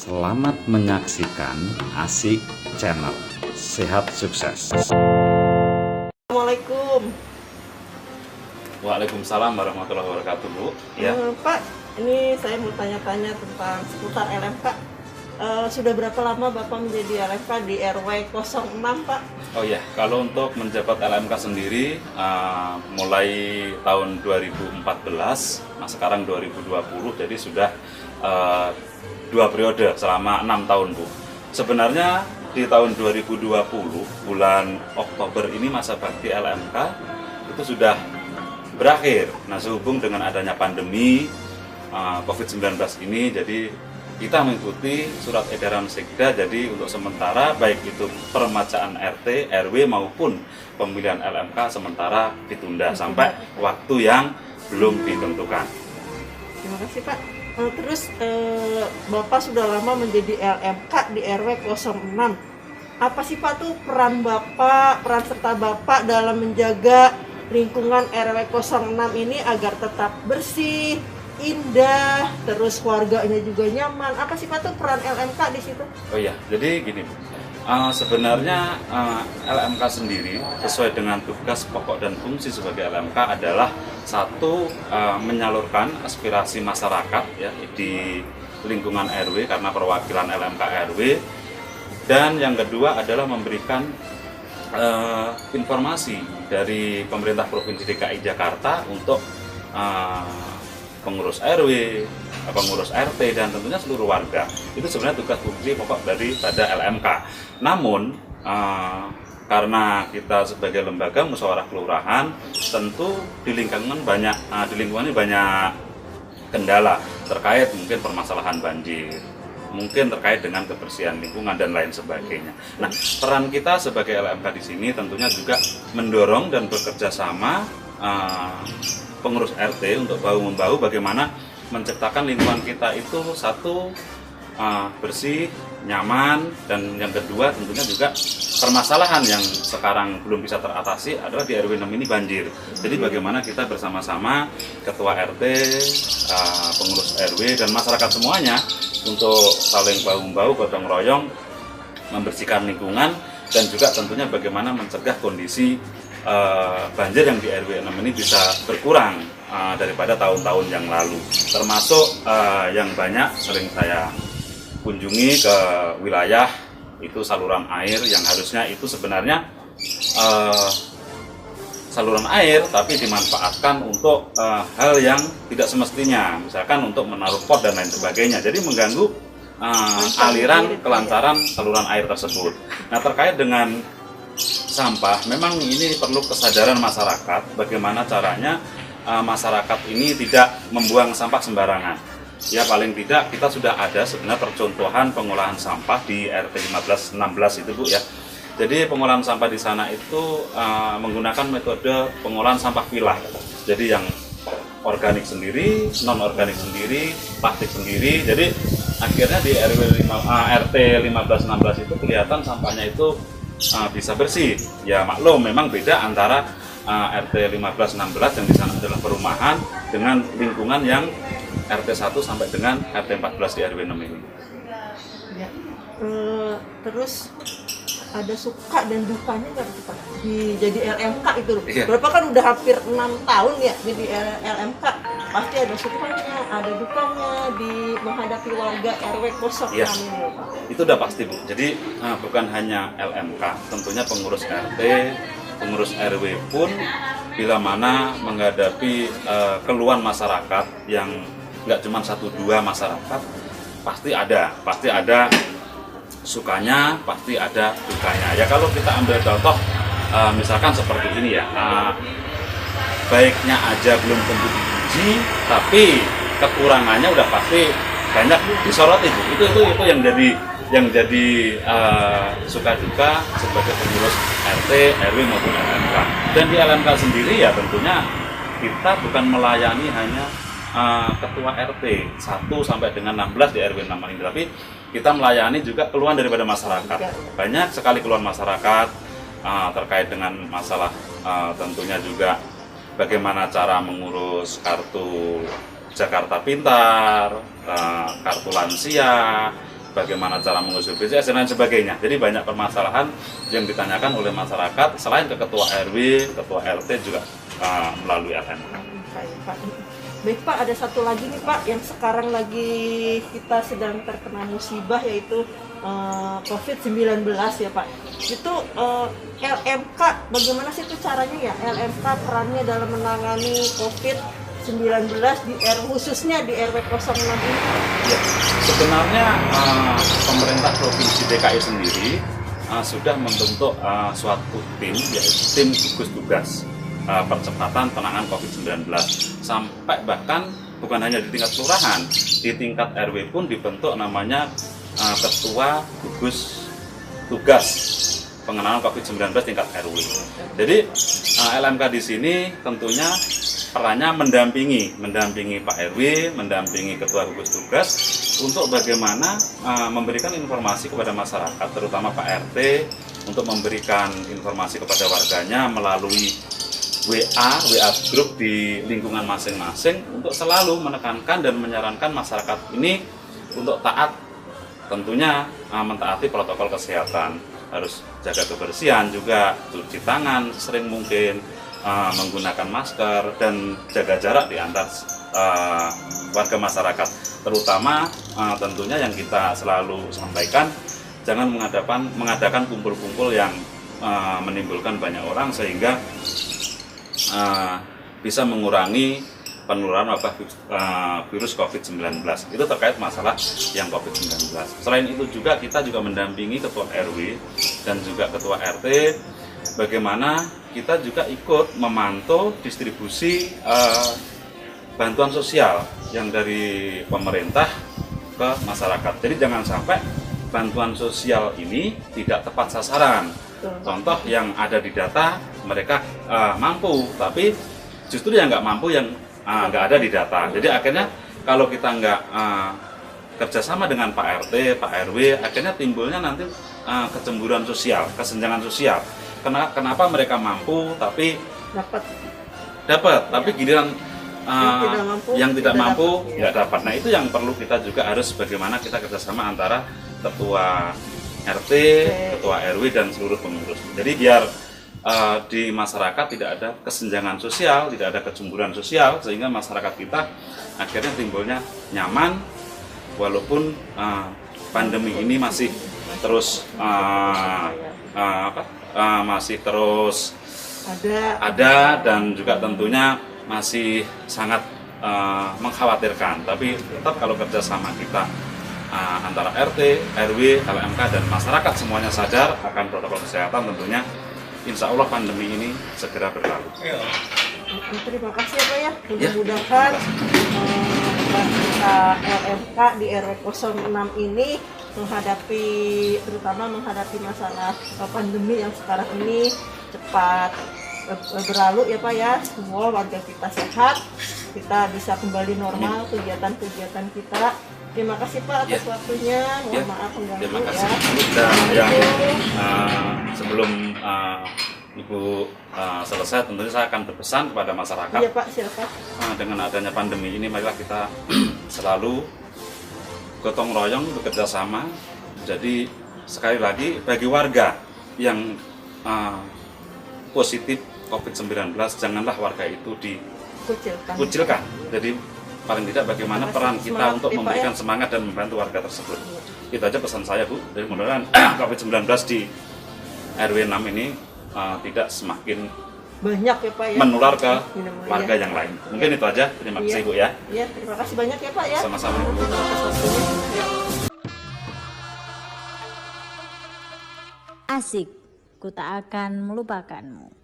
Selamat menyaksikan Asik Channel. Sehat sukses. Assalamualaikum. Waalaikumsalam warahmatullahi wabarakatuh, Bu. Ya. Pak, ini saya mau tanya-tanya tentang seputar LMK. Sudah berapa lama Bapak menjadi LMK di RW 06, Pak? Oh ya, kalau untuk menjabat LMK sendiri mulai tahun 2014, nah sekarang 2020, jadi sudah 2 periode selama 6 tahun, Bu. Sebenarnya di tahun 2020 bulan Oktober ini masa bakti LMK itu sudah berakhir. Nah, sehubung dengan adanya pandemi COVID-19 ini, jadi kita mengikuti surat edaran Sekda. Jadi untuk sementara baik itu peremajaan RT, RW maupun pemilihan LMK sementara ditunda sampai waktu yang belum ditentukan. Terima kasih, Pak. Terus Bapak sudah lama menjadi LMK di RW 06. Apa sih Pak tuh peran serta Bapak dalam menjaga lingkungan RW 06 ini agar tetap bersih, indah, terus warganya juga nyaman? Apa sih Pak tuh peran LMK di situ? Oh iya, jadi gini Bu. Sebenarnya LMK sendiri sesuai dengan tugas pokok dan fungsi sebagai LMK adalah satu, menyalurkan aspirasi masyarakat ya di lingkungan RW karena perwakilan LMK RW, dan yang kedua adalah memberikan informasi dari pemerintah Provinsi DKI Jakarta untuk pengurus RW, pengurus RT, dan tentunya seluruh warga. Itu sebenarnya tugas fungsi pokok daripada LMK. Namun karena kita sebagai lembaga musyawarah kelurahan, tentu di lingkungan ini banyak kendala terkait mungkin permasalahan banjir, mungkin terkait dengan kebersihan lingkungan dan lain sebagainya. Nah, peran kita sebagai LMK di sini tentunya juga mendorong dan bekerja sama pengurus RT untuk bahu-membahu bagaimana menciptakan lingkungan kita itu satu, bersih, nyaman, dan yang kedua tentunya juga permasalahan yang sekarang belum bisa teratasi adalah di RW 6 ini banjir. Jadi bagaimana kita bersama-sama ketua RT, pengurus RW, dan masyarakat semuanya untuk saling bahu-membahu, gotong royong membersihkan lingkungan, dan juga tentunya bagaimana mencegah kondisi banjir yang di RW 6 ini bisa berkurang daripada tahun-tahun yang lalu. Termasuk yang banyak sering saya kunjungi ke wilayah itu saluran air yang harusnya itu sebenarnya saluran air tapi dimanfaatkan untuk hal yang tidak semestinya, misalkan untuk menaruh pot dan lain sebagainya, jadi mengganggu aliran kelancaran saluran air tersebut. Nah, terkait dengan sampah, memang ini perlu kesadaran masyarakat bagaimana caranya masyarakat ini tidak membuang sampah sembarangan. Ya, paling tidak kita sudah ada sebenarnya percontohan pengolahan sampah di RT 15-16 itu, Bu ya. Jadi pengolahan sampah di sana itu menggunakan metode pengolahan sampah pilah. Jadi yang organik sendiri, non organik sendiri, plastik sendiri. Jadi akhirnya di RT 15-16 itu kelihatan sampahnya itu bisa bersih. Ya maklum, memang beda antara RT 15-16 yang di sana adalah perumahan dengan lingkungan yang RT 1 sampai dengan RT 14 di RW 6 ini. Ya. Terus ada suka dan dukanya nggak Pak di jadi LMK itu? Iya. Berapa kan udah hampir 6 tahun ya jadi LMK. Pasti ada sukanya, ada dukanya di menghadapi warga RW 06 Iya. ini, Pak. Itu udah pasti, Bu. Jadi bukan hanya LMK, tentunya pengurus RT, pengurus RW pun bila mana menghadapi keluhan masyarakat yang nggak cuma 1-2 masyarakat, pasti ada sukanya, pasti ada dukanya. Ya kalau kita ambil contoh misalkan seperti ini ya, baiknya aja belum tentu dipuji, tapi kekurangannya udah pasti banyak disoroti. Itu yang jadi suka duka sebagai pengurus RT, RW maupun LMK. Dan di LMK sendiri ya tentunya kita bukan melayani hanya ketua RT 1 sampai dengan 16 di RW 6 ini, tapi kita melayani juga keluhan daripada masyarakat. Banyak sekali keluhan masyarakat terkait dengan masalah tentunya juga bagaimana cara mengurus kartu Jakarta Pintar, kartu lansia, bagaimana cara mengusung BCS dan lain sebagainya. Jadi banyak permasalahan yang ditanyakan oleh masyarakat selain ke ketua RW, ketua RT juga melalui LMK. Baik Pak, ada satu lagi nih Pak yang sekarang lagi kita sedang terkena musibah yaitu COVID-19 ya Pak. Itu LMK, bagaimana sih itu caranya ya LMK perannya dalam menangani COVID-19 di khususnya di RW 06 ini? Ya, sebenarnya pemerintah Provinsi DKI sendiri sudah membentuk suatu tim, yaitu tim gugus tugas percepatan penanganan COVID-19, sampai bahkan bukan hanya di tingkat kelurahan, di tingkat RW pun dibentuk namanya ketua gugus tugas penanganan COVID-19 tingkat RW. Jadi LMK di sini tentunya perannya mendampingi Pak RW, mendampingi ketua gugus tugas untuk bagaimana memberikan informasi kepada masyarakat, terutama Pak RT, untuk memberikan informasi kepada warganya melalui WA grup di lingkungan masing-masing untuk selalu menekankan dan menyarankan masyarakat ini untuk taat, tentunya mentaati protokol kesehatan, harus jaga kebersihan juga, cuci tangan sering mungkin, menggunakan masker dan jaga jarak di antar warga masyarakat. Terutama tentunya yang kita selalu sampaikan, jangan mengadakan kumpul-kumpul yang menimbulkan banyak orang sehingga bisa mengurangi penularan wabah virus COVID-19. Itu terkait masalah yang COVID-19. Selain itu juga kita juga mendampingi ketua RW dan juga ketua RT, bagaimana kita juga ikut memantau distribusi bantuan sosial yang dari pemerintah ke masyarakat. Jadi jangan sampai bantuan sosial ini tidak tepat sasaran. Contoh yang ada di data mereka mampu, tapi justru yang nggak mampu yang nggak ada di data. Jadi akhirnya kalau kita nggak kerjasama dengan Pak RT, Pak RW, akhirnya timbulnya nanti kecemburuan sosial, kesenjangan sosial. Kenapa mereka mampu tapi dapat, tapi giliran yang tidak mampu nggak dapat. Nah itu yang perlu kita juga harus bagaimana kita kerjasama antara ketua RT, ketua RW dan seluruh pengurus. Jadi biar di masyarakat tidak ada kesenjangan sosial, tidak ada kecemburuan sosial, sehingga masyarakat kita akhirnya timbulnya nyaman walaupun pandemi ini masih terus masih terus ada dan juga tentunya masih sangat mengkhawatirkan. Tapi tetap kalau kerjasama kita antara RT, RW, LMK dan masyarakat semuanya sadar akan protokol kesehatan, tentunya insya Allah pandemi ini segera berlalu. Terima kasih ya Pak ya. Mudah-mudahan kita LMK di RW 06 ini menghadapi masalah pandemi yang sekarang ini cepat berlalu ya Pak ya. Semua warga kita sehat, kita bisa kembali normal kegiatan-kegiatan kita. Terima kasih Pak atas waktunya. Mohon maaf mengganggu. Terima kasih. Dan sebelum Ibu selesai, tentunya saya akan berpesan kepada masyarakat. Iya Pak, silakan. Dengan adanya pandemi ini, marilah kita selalu gotong royong bekerja sama. Jadi sekali lagi bagi warga yang positif COVID-19, janganlah warga itu dikucilkan. Jadi paling tidak bagaimana peran kita untuk memberikan semangat dan membantu warga tersebut. Itu aja pesan saya Bu. Jadi mudah-mudahan COVID-19 di RW 6 ini tidak semakin banyak ya Pak ya, menular ke warga yang lain. Mungkin itu aja. Terima kasih Bu ya. Iya, terima kasih banyak ya Pak ya. Sama-sama Bu. Asik, ku tak akan melupakanmu.